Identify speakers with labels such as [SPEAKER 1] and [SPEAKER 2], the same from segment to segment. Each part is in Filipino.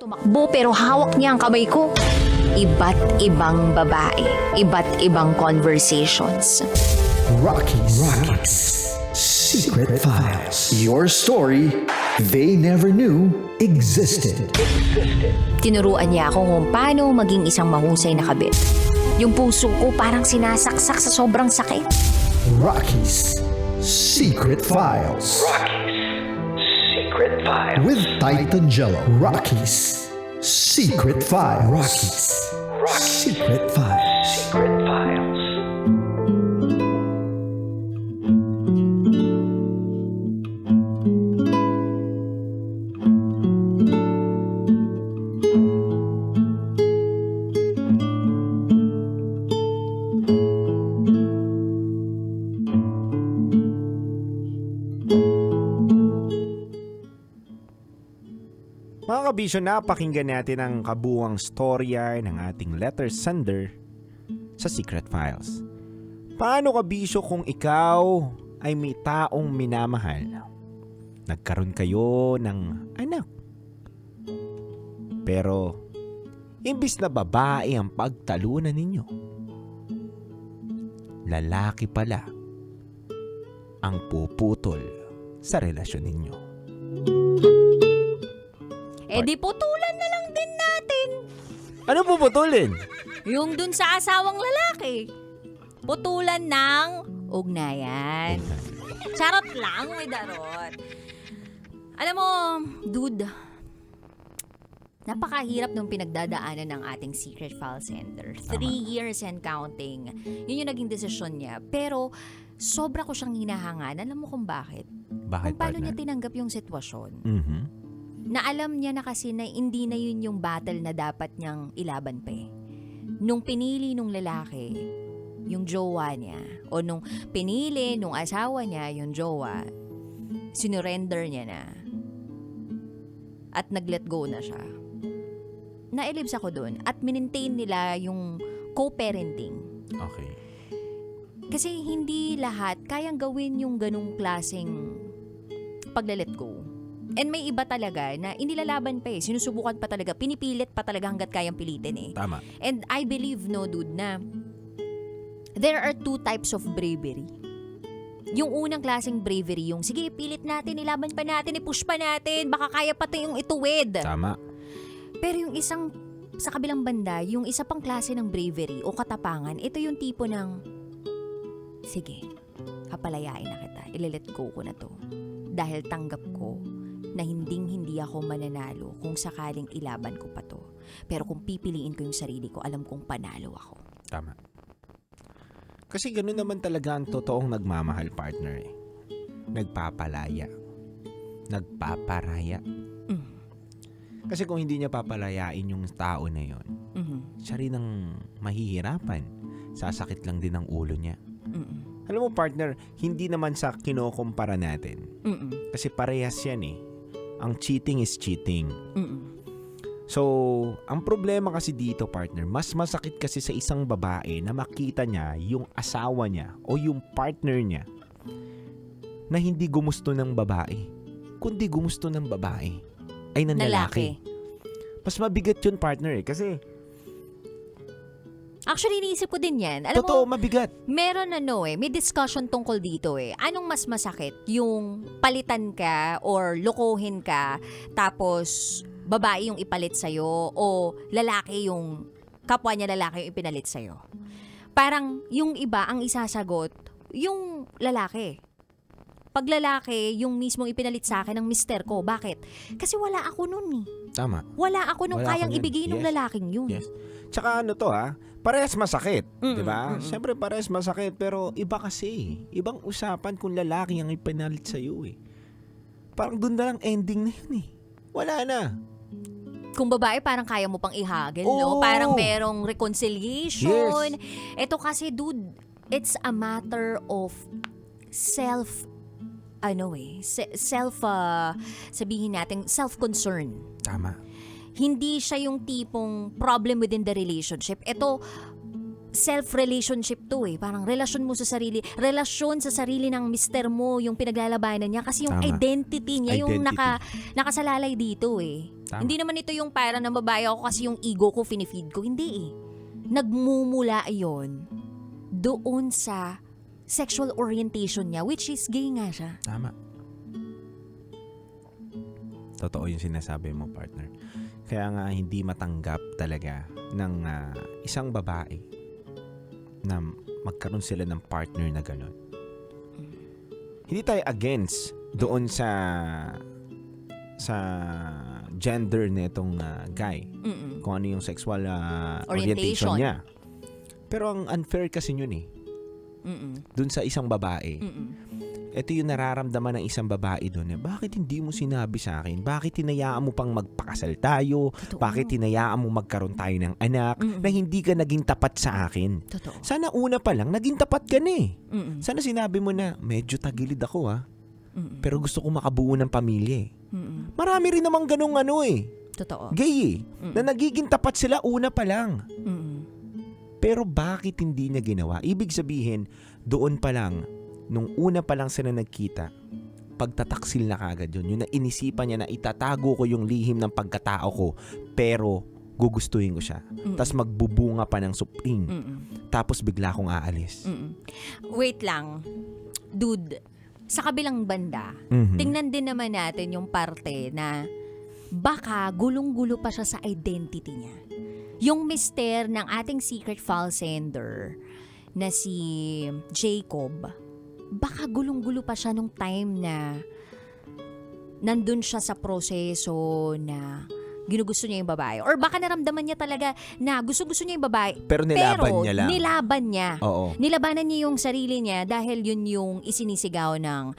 [SPEAKER 1] Tumakbo pero hawak niya ang kamay ko. Iba't ibang babae, iba't ibang conversations.
[SPEAKER 2] Rocky's Secret Files. Your story they never knew existed.
[SPEAKER 1] Tinuruan niya ako kung paano maging isang mahusay na kabit. Yung puso ko parang sinasaksak sa sobrang sakit.
[SPEAKER 2] Rocky's Secret Files.
[SPEAKER 3] Secret Files.
[SPEAKER 2] With Titan Jello. Rocky's Secret Files. Rocky's Secret Files.
[SPEAKER 3] Secret Files.
[SPEAKER 4] Mga kabisyo, napakinggan natin ang kabuwang storya ng ating letter sender sa Secret Files. Paano kabisyo kung ikaw ay may taong minamahal? Nagkaroon kayo ng anak. Pero, imbis na babae ang pagtalunan ninyo, lalaki pala ang puputol sa relasyon ninyo.
[SPEAKER 1] Eh di putulan na lang din natin.
[SPEAKER 4] Ano puputulin?
[SPEAKER 1] Yung dun sa asawang lalaki. Putulan ng ugnayan. Charot lang, may darot. Alam mo, dude, napakahirap nung pinagdadaanan ng ating Secret File Sender. 3 years and counting. Yun yung naging desisyon niya. Pero, sobra ko siyang hinahangan. Alam mo kung bakit?
[SPEAKER 4] Bakit,
[SPEAKER 1] Kung paano
[SPEAKER 4] partner?
[SPEAKER 1] niya tinanggap yung sitwasyon.
[SPEAKER 4] Mhm.
[SPEAKER 1] Na alam niya na kasi na hindi na yun yung battle na dapat niyang ilaban pa eh. Nung pinili nung lalaki, yung jowa niya, o nung pinili nung asawa niya, yung jowa, sinurrender niya na. At nag-let go na siya. Nailibs ako dun at minintain nila yung co-parenting.
[SPEAKER 4] Okay.
[SPEAKER 1] Kasi hindi lahat kayang gawin yung ganung klaseng pagla-let go. And may iba talaga na inilalaban pa eh. Sinusubukan pa talaga. Pinipilit pa talaga hanggat kayang pilitin eh.
[SPEAKER 4] Tama.
[SPEAKER 1] And I believe, no, dude, na there are 2 types of bravery. Yung unang klaseng bravery, yung sige, pilit natin, ilaban pa natin, i-push pa natin, baka kaya pa yung ituwid.
[SPEAKER 4] Tama.
[SPEAKER 1] Pero yung isang, sa kabilang banda, yung isa pang klase ng bravery o katapangan, ito yung tipo ng, sige, kapalayain na kita, ililet go ko na to. Dahil tanggap ko na hindi ako mananalo kung sakaling ilaban ko pa to. Pero kung pipiliin ko yung sarili ko, alam kong panalo ako.
[SPEAKER 4] Tama. Kasi ganoon naman talaga ang totoong nagmamahal, partner eh. Nagpapalaya. Nagpaparaya.
[SPEAKER 1] Mm.
[SPEAKER 4] Kasi kung hindi niya papalayain yung tao na yon,
[SPEAKER 1] Mhm.
[SPEAKER 4] siya rin ang mahihirapan. Sasakit lang din ang ulo niya.
[SPEAKER 1] Mm-mm.
[SPEAKER 4] Alam mo, partner, hindi naman sa kinokompara natin.
[SPEAKER 1] Mm-mm.
[SPEAKER 4] Kasi parehas yan eh. Ang cheating is cheating.
[SPEAKER 1] Mm-mm.
[SPEAKER 4] So, ang problema kasi dito, partner, mas masakit kasi sa isang babae na makita niya yung asawa niya o yung partner niya na hindi gumusto ng babae, kundi gumusto ng babae ay ng lalaki. Mas mabigat yun, partner eh. Kasi,
[SPEAKER 1] Actually, iniisip ko din yan. Alam
[SPEAKER 4] totoo,
[SPEAKER 1] mo,
[SPEAKER 4] mabigat.
[SPEAKER 1] meron may discussion tungkol dito eh. Anong mas masakit? Yung palitan ka or lokohin ka, tapos babae yung ipalit sa'yo, o lalaki yung, kapwa niya lalaki yung ipinalit sa'yo? Parang yung iba ang isasagot, yung lalaki. Pag lalaki, yung mismong ipinalit sa akin ng mister ko. Bakit? Kasi wala ako nun eh.
[SPEAKER 4] Tama.
[SPEAKER 1] Wala ako nung
[SPEAKER 4] Wala
[SPEAKER 1] kayang
[SPEAKER 4] ako nun.
[SPEAKER 1] ibigay ng
[SPEAKER 4] Yes.
[SPEAKER 1] lalaking yun.
[SPEAKER 4] Yes. Tsaka ano to parehas masakit,
[SPEAKER 1] Mm-mm,
[SPEAKER 4] 'di ba?
[SPEAKER 1] mm-mm.
[SPEAKER 4] Siyempre parehas masakit, pero iba kasi. Ibang usapan kung lalaki ang ipinalit sa iyo eh. Parang doon na lang ending na yun eh. Wala na.
[SPEAKER 1] Kung babae, parang kaya mo pang ihagel, no?
[SPEAKER 4] Oo.
[SPEAKER 1] Parang merong reconciliation. Ito kasi, dude, it's a matter of sabihin natin, self-concern.
[SPEAKER 4] Tama.
[SPEAKER 1] Hindi siya yung tipong problem within the relationship. Ito, self-relationship to eh. Parang relasyon mo sa sarili. Relasyon sa sarili ng mister mo, yung pinaglalabanan niya. Kasi yung
[SPEAKER 4] Tama.
[SPEAKER 1] identity niya, yung
[SPEAKER 4] Identity.
[SPEAKER 1] nakasalalay dito eh.
[SPEAKER 4] Tama.
[SPEAKER 1] Hindi naman ito yung parang na babae ako kasi yung ego ko finifeed ko. Hindi eh. Nagmumula yon doon sa sexual orientation niya, which is gay nga siya.
[SPEAKER 4] Tama. Totoo yung sinasabi mo, partner. Kaya nga hindi matanggap talaga ng isang babae na magkaroon sila ng partner na gano'n. Hindi tayo against doon sa gender nitong guy.
[SPEAKER 1] Mm-mm.
[SPEAKER 4] Kung ano yung sexual
[SPEAKER 1] Orientation.
[SPEAKER 4] orientation niya. Pero ang unfair kasi yun eh.
[SPEAKER 1] Mm-mm.
[SPEAKER 4] Doon sa isang babae.
[SPEAKER 1] Mm-mm.
[SPEAKER 4] Ito yung nararamdaman ng isang babae doon. Bakit hindi mo sinabi sa akin? Bakit hinayaan mo pang magpakasal tayo?
[SPEAKER 1] Totoo.
[SPEAKER 4] Bakit hinayaan mo magkaroon tayo ng anak
[SPEAKER 1] Mm-mm.
[SPEAKER 4] na hindi ka naging tapat sa akin?
[SPEAKER 1] Totoo.
[SPEAKER 4] Sana una pa lang, naging tapat ka na eh.
[SPEAKER 1] Mm-mm.
[SPEAKER 4] Sana sinabi mo na, medyo tagilid ako
[SPEAKER 1] Mm-mm.
[SPEAKER 4] pero gusto ko makabuo ng pamilya eh.
[SPEAKER 1] Mm-mm.
[SPEAKER 4] Marami rin namang ganong
[SPEAKER 1] Totoo.
[SPEAKER 4] gay eh. Na nagiging tapat sila una pa lang.
[SPEAKER 1] Mm-mm.
[SPEAKER 4] Pero bakit hindi niya ginawa? Ibig sabihin, doon pa lang, nung una pa lang sila nagkita, pagtataksil na kagad yun. Yung nainisipan niya na itatago ko yung lihim ng pagkatao ko, pero gugustuhin ko siya. Tapos magbubunga pa ng supling.
[SPEAKER 1] Mm-mm.
[SPEAKER 4] Tapos bigla akong aalis.
[SPEAKER 1] Mm-mm. Wait lang. Dude, sa kabilang banda,
[SPEAKER 4] Mhm.
[SPEAKER 1] tingnan din naman natin yung parte na baka gulong-gulo pa siya sa identity niya. Yung mister ng ating secret file sender na si Jacob, baka gulong-gulo pa siya nung time na nandun siya sa proseso na ginugusto niya yung babae. Or baka naramdaman niya talaga na gusto-gusto niya yung babae.
[SPEAKER 4] Pero nilaban niya lang.
[SPEAKER 1] Nilaban niya.
[SPEAKER 4] Oo.
[SPEAKER 1] Nilabanan niya yung sarili niya dahil yun yung isinisigaw ng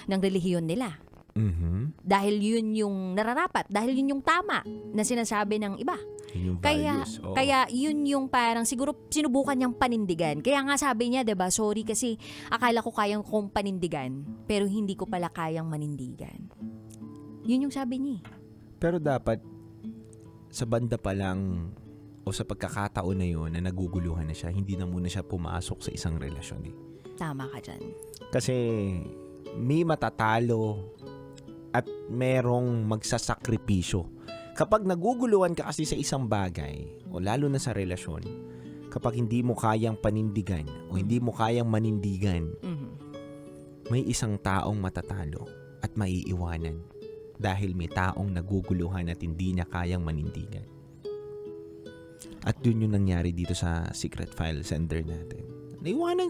[SPEAKER 1] relihiyon nila.
[SPEAKER 4] Mhm.
[SPEAKER 1] Dahil yun yung nararapat. Dahil yun yung tama na sinasabi ng iba.
[SPEAKER 4] Yun yung
[SPEAKER 1] Kaya,
[SPEAKER 4] values. Oo.
[SPEAKER 1] kaya yun yung parang siguro sinubukan niyang panindigan. Kaya nga sabi niya, 'di ba, sorry kasi akala ko kayang kong panindigan, pero hindi ko pala kayang manindigan. Yun yung sabi niya.
[SPEAKER 4] Pero dapat, sa banda pa lang, o sa pagkakataon na yun, na naguguluhan na siya, hindi na muna siya pumasok sa isang relasyon eh.
[SPEAKER 1] Tama ka dyan.
[SPEAKER 4] Kasi may matatalo at merong magsasakripisyo. Kapag naguguluhan ka kasi sa isang bagay, o lalo na sa relasyon, kapag hindi mo kayang panindigan o hindi mo kayang manindigan,
[SPEAKER 1] Mhm.
[SPEAKER 4] may isang taong matatalo at maiiwanan dahil may taong naguguluhan at hindi niya kayang manindigan. At yun yung nangyari dito sa secret file sender natin. Naiwanan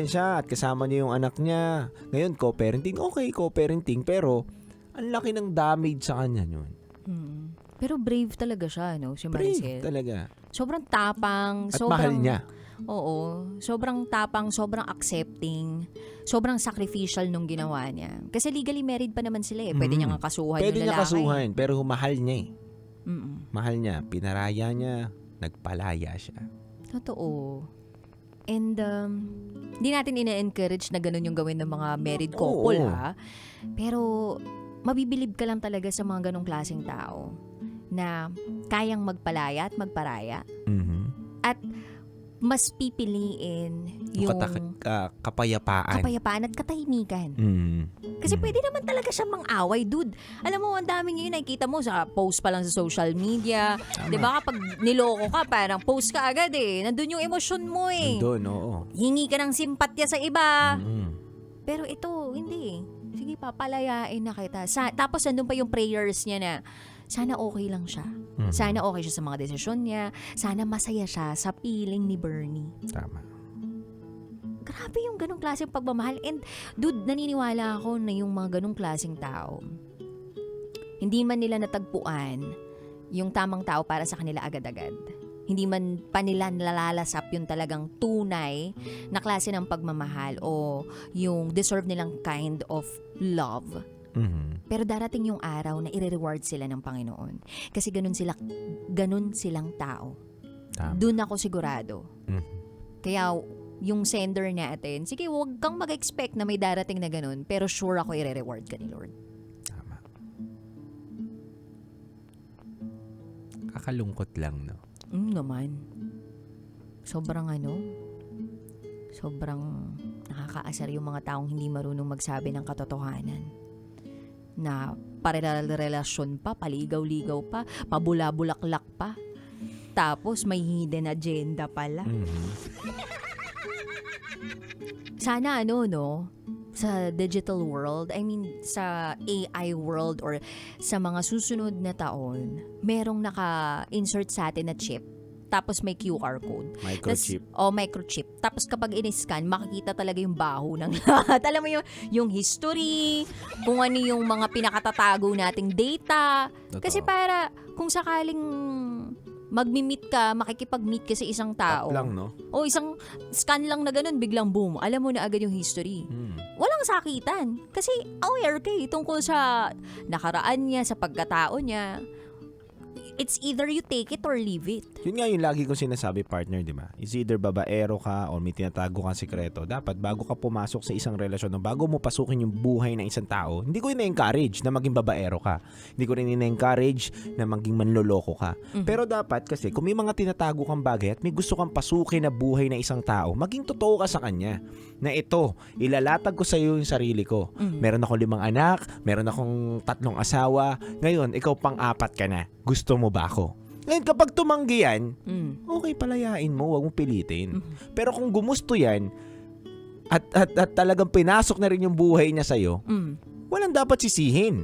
[SPEAKER 4] siya at kasama niya yung anak niya. Ngayon, co-parenting. Okay, co-parenting. Pero, ang laki ng damage sa kanya yun.
[SPEAKER 1] Mhm. Pero brave talaga siya, no? Si
[SPEAKER 4] Brave
[SPEAKER 1] Maricel.
[SPEAKER 4] talaga.
[SPEAKER 1] Sobrang tapang.
[SPEAKER 4] At
[SPEAKER 1] sobrang,
[SPEAKER 4] mahal niya.
[SPEAKER 1] Oo. Sobrang tapang, sobrang accepting, sobrang sacrificial nung ginawa niya. Kasi legally married pa naman sila eh. Pwede niya nga kasuhan
[SPEAKER 4] Pwede
[SPEAKER 1] yung
[SPEAKER 4] niya
[SPEAKER 1] lalaki.
[SPEAKER 4] kasuhan, pero mahal niya eh.
[SPEAKER 1] Mm-mm.
[SPEAKER 4] Mahal niya. Pinaraya niya. Nagpalaya siya.
[SPEAKER 1] Totoo. And hindi natin ina-encourage na ganun yung gawin ng mga married couple,
[SPEAKER 4] Oo.
[SPEAKER 1] ha? Pero mabibilib ka lang talaga sa mga ganong klaseng tao na kayang magpalaya at magparaya.
[SPEAKER 4] Mhm.
[SPEAKER 1] At mas pipiliin yung
[SPEAKER 4] Kapayapaan.
[SPEAKER 1] kapayapaan at katahimikan.
[SPEAKER 4] Mhm.
[SPEAKER 1] Kasi pwede naman talaga siya mang-away, dude. Alam mo, ang dami ngayon nakikita mo sa post pa lang sa social media. Di ba kapag niloko ka, parang post ka agad eh. Nandun yung emosyon mo eh.
[SPEAKER 4] Nandun, oo.
[SPEAKER 1] Hingi ka ng simpatya sa iba.
[SPEAKER 4] Mhm.
[SPEAKER 1] Pero ito, hindi. Sige, papalayain na kita. Tapos nandun pa yung prayers niya na sana okay lang siya.
[SPEAKER 4] Mhm.
[SPEAKER 1] Sana okay siya sa mga desisyon niya. Sana masaya siya sa piling ni Bernie.
[SPEAKER 4] Tama.
[SPEAKER 1] Grabe yung ganong klaseng pagmamahal. And dude, naniniwala ako na yung mga ganong klaseng tao, hindi man nila natagpuan yung tamang tao para sa kanila agad-agad. Hindi man pa nila nalalasap yung talagang tunay na klase ng pagmamahal o yung deserve nilang kind of love.
[SPEAKER 4] Mhm.
[SPEAKER 1] Pero darating yung araw na i-reward sila ng Panginoon. Kasi ganun silang tao.
[SPEAKER 4] Tama.
[SPEAKER 1] Doon ako sigurado.
[SPEAKER 4] Mhm.
[SPEAKER 1] Kaya yung sender natin, sige, huwag kang mag-expect na may darating na ganun, pero sure ako i-reward ka ni Lord.
[SPEAKER 4] Tama. Kakalungkot lang, no?
[SPEAKER 1] Naman. Sobrang nakakaasar yung mga taong hindi marunong magsabi ng katotohanan. Na parelasyon pa, paligaw-ligaw pa, pabula-bulaklak pa. Tapos may hidden agenda pala. Sana sa digital world, I mean sa AI world or sa mga susunod na taon, merong naka-insert sa atin na chip. Tapos may QR code.
[SPEAKER 4] Microchip.
[SPEAKER 1] Microchip. Tapos kapag in-scan, makikita talaga yung baho ng lahat. Alam mo yung history, kung ano yung mga pinakatatago nating data.
[SPEAKER 4] Totoo.
[SPEAKER 1] Kasi para kung sakaling magmi-meet ka, makikipag-meet ka sa isang tao.
[SPEAKER 4] Tap lang, no?
[SPEAKER 1] O isang scan lang na ganun, biglang boom. Alam mo na agad yung history. Walang sakitan. Kasi aware ka tungkol sa nakaraan niya, sa pagkatao niya. It's either you take it or leave it.
[SPEAKER 4] Yun nga yung lagi kong sinasabi, partner, di ba? It's either babaero ka or may tinatago kang sikreto. Dapat bago ka pumasok sa isang relasyon o bago mo pasukin yung buhay ng isang tao, hindi ko ina-encourage na maging babaero ka. Hindi ko rin ina-encourage na maging manloloko ka. Pero dapat kasi kung may mga tinatago kang bagay at may gusto kang pasukin na buhay ng isang tao, maging totoo ka sa kanya. Na ito, ilalatag ko sa iyo yung sarili ko. Meron ako 5 anak, meron akong 3 asawa. Ngayon, ikaw pang-4 ka na. Gusto mo ba ako? Ngayon, kapag tumanggi yan, okay, palayain mo, huwag mong pilitin. Pero kung gumusto yan, at talagang pinasok na rin yung buhay niya sa'yo, walang dapat sisihin.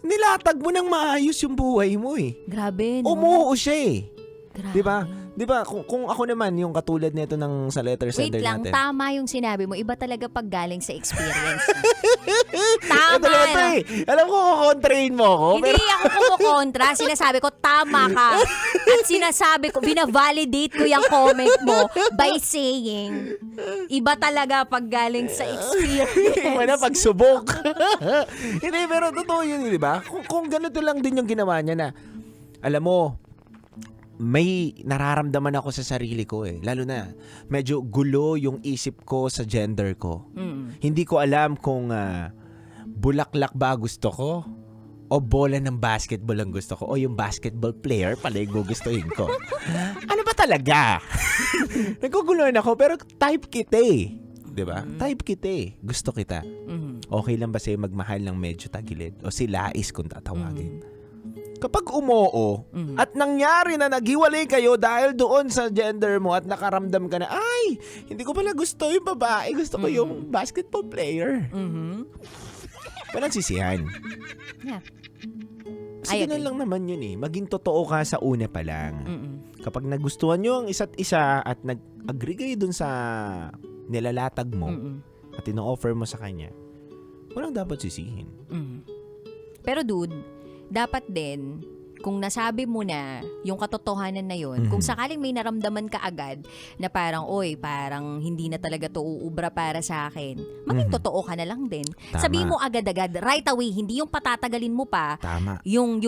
[SPEAKER 4] Nilatag mo ng maayos yung buhay mo eh.
[SPEAKER 1] Grabe, no?
[SPEAKER 4] Umuo siya eh.
[SPEAKER 1] Grabe.
[SPEAKER 4] Di ba? Kung ako naman, yung katulad nito ng sa letter sender
[SPEAKER 1] Wait lang,
[SPEAKER 4] natin.
[SPEAKER 1] tama yung sinabi mo. Iba talaga pag galing sa experience.
[SPEAKER 4] Ito
[SPEAKER 1] Tama.
[SPEAKER 4] naman to eh. Alam ko, kukontrain mo ako.
[SPEAKER 1] Hindi ako kumukontra. Sinasabi ko, tama ka. At sinasabi ko, binavalidate ko yung comment mo by saying, iba talaga pag galing sa experience.
[SPEAKER 4] Iba na pagsubok. Hindi, pero totoo yun, di ba? Kung ganito lang din yung ginawa niya na, alam mo, may nararamdaman ako sa sarili ko eh. Lalo na, medyo gulo yung isip ko sa gender ko. Hindi ko alam kung bulaklak ba gusto ko o bola ng basketball ang gusto ko o yung basketball player pala yung gugustuhin ko. Ano ba talaga? Naguguluhan ako pero type kita eh. Diba? Type kita eh. Gusto kita. Okay lang ba sa'yo magmahal ng medyo tagilid? O si Lais kung tatawagin? Kapag umoo at nangyari na naghiwalay kayo dahil doon sa gender mo at nakaramdam ka na, ay, hindi ko pala gusto yung babae, gusto ko yung basketball player. Walang sisihan.
[SPEAKER 1] Yeah.
[SPEAKER 4] Kasi ganun lang naman yun eh. Maging totoo ka sa una pa lang. Kapag nagustuhan nyo ang isa't isa at nag-agree kayo dun sa nilalatag mo at ino-offer mo sa kanya, walang dapat sisihin.
[SPEAKER 1] Pero dude, dapat din, kung nasabi mo na yung katotohanan na yun, kung sakaling may naramdaman ka agad na parang, oy, parang hindi na talaga to uubra para sa akin, maging totoo ka na lang din.
[SPEAKER 4] Tama.
[SPEAKER 1] Sabihin mo agad-agad, right away, hindi yung patatagalin mo pa
[SPEAKER 4] Tama.
[SPEAKER 1] yung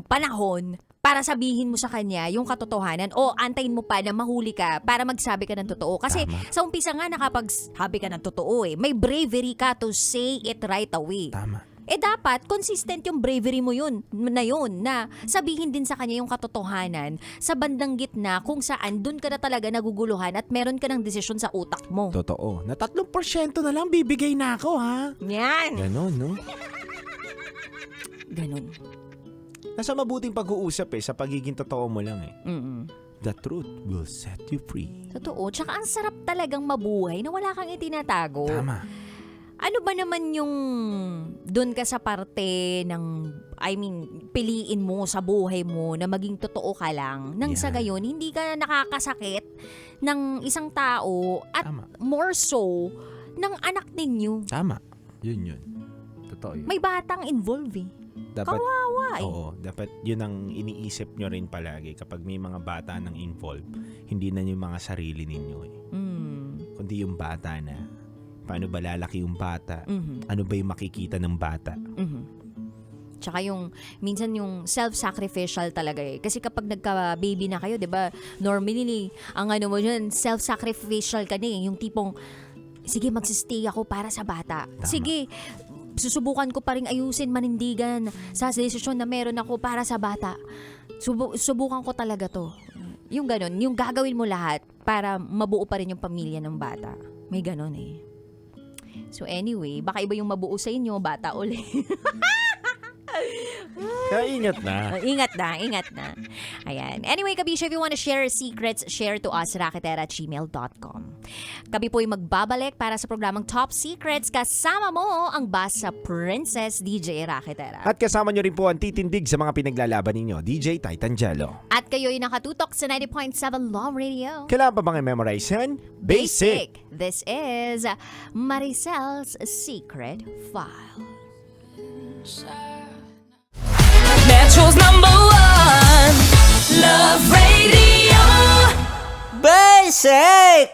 [SPEAKER 1] panahon para sabihin mo sa kanya yung katotohanan o antayin mo pa na mahuli ka para magsabi ka ng totoo. Kasi
[SPEAKER 4] Tama.
[SPEAKER 1] sa umpisa nga nakapagsabi ka ng totoo eh. May bravery ka to say it right away.
[SPEAKER 4] Tama.
[SPEAKER 1] Dapat consistent yung bravery mo na sabihin din sa kanya yung katotohanan sa bandang gitna kung saan dun ka na talaga naguguluhan at meron ka ng desisyon sa utak mo.
[SPEAKER 4] Totoo. Na 3% na lang bibigay na ako, ha?
[SPEAKER 1] Yan!
[SPEAKER 4] Ganon, no?
[SPEAKER 1] Ganon.
[SPEAKER 4] Nasa mabuting pag-uusap sa pagiging totoo mo lang
[SPEAKER 1] Mm-mm.
[SPEAKER 4] The truth will set you free.
[SPEAKER 1] Totoo. Tsaka ang sarap talagang mabuhay na wala kang itinatago.
[SPEAKER 4] Tama.
[SPEAKER 1] Ano ba naman yung doon ka sa parte ng, piliin mo sa buhay mo na maging totoo ka lang nang sa gayon, hindi ka nakakasakit ng isang tao at
[SPEAKER 4] Tama.
[SPEAKER 1] more so ng anak ninyo.
[SPEAKER 4] Tama. Yun. Totoo yun.
[SPEAKER 1] May batang involved eh.
[SPEAKER 4] Dapat,
[SPEAKER 1] Kawawa eh.
[SPEAKER 4] oo, dapat yun ang iniisip nyo rin palagi kapag may mga bata nang involved. Hindi na yung mga sarili ninyo eh. Kundi yung bata na. Paano ba lalaki yung bata? Ano ba yung makikita ng bata?
[SPEAKER 1] Tsaka yung, minsan yung self-sacrificial talaga eh. Kasi kapag nagka-baby na kayo, di ba, normally, ang ano mo dyan, self-sacrificial ka na eh. Yung tipong, sige, magsistay ako para sa bata.
[SPEAKER 4] Tama.
[SPEAKER 1] Sige, susubukan ko pa rin ayusin, manindigan sa desisyon na meron ako para sa bata. Subukan ko talaga to. Yung ganon, yung gagawin mo lahat para mabuo pa rin yung pamilya ng bata. May ganon eh. So anyway, baka iba yung mabuo sa inyo, bata ulit.
[SPEAKER 4] Kaya ingat na.
[SPEAKER 1] Ingat na. Ayan. Anyway, Kabisha, if you wanna share secrets, share to us, raketera@gmail.com. Kami po'y magbabalik para sa programang Top Secrets. Kasama mo ang Basa Princess, DJ Raketera.
[SPEAKER 4] At kasama nyo rin po ang titindig sa mga pinaglalaban ninyo, DJ Titangelo.
[SPEAKER 1] At kayo'y nakatutok sa 90.7 Love Radio.
[SPEAKER 4] Kailangan pa bang i-memorize yan? Basic!
[SPEAKER 1] This is Maricel's Secret File.
[SPEAKER 5] Metro's #1 Love Radio.
[SPEAKER 6] Basic!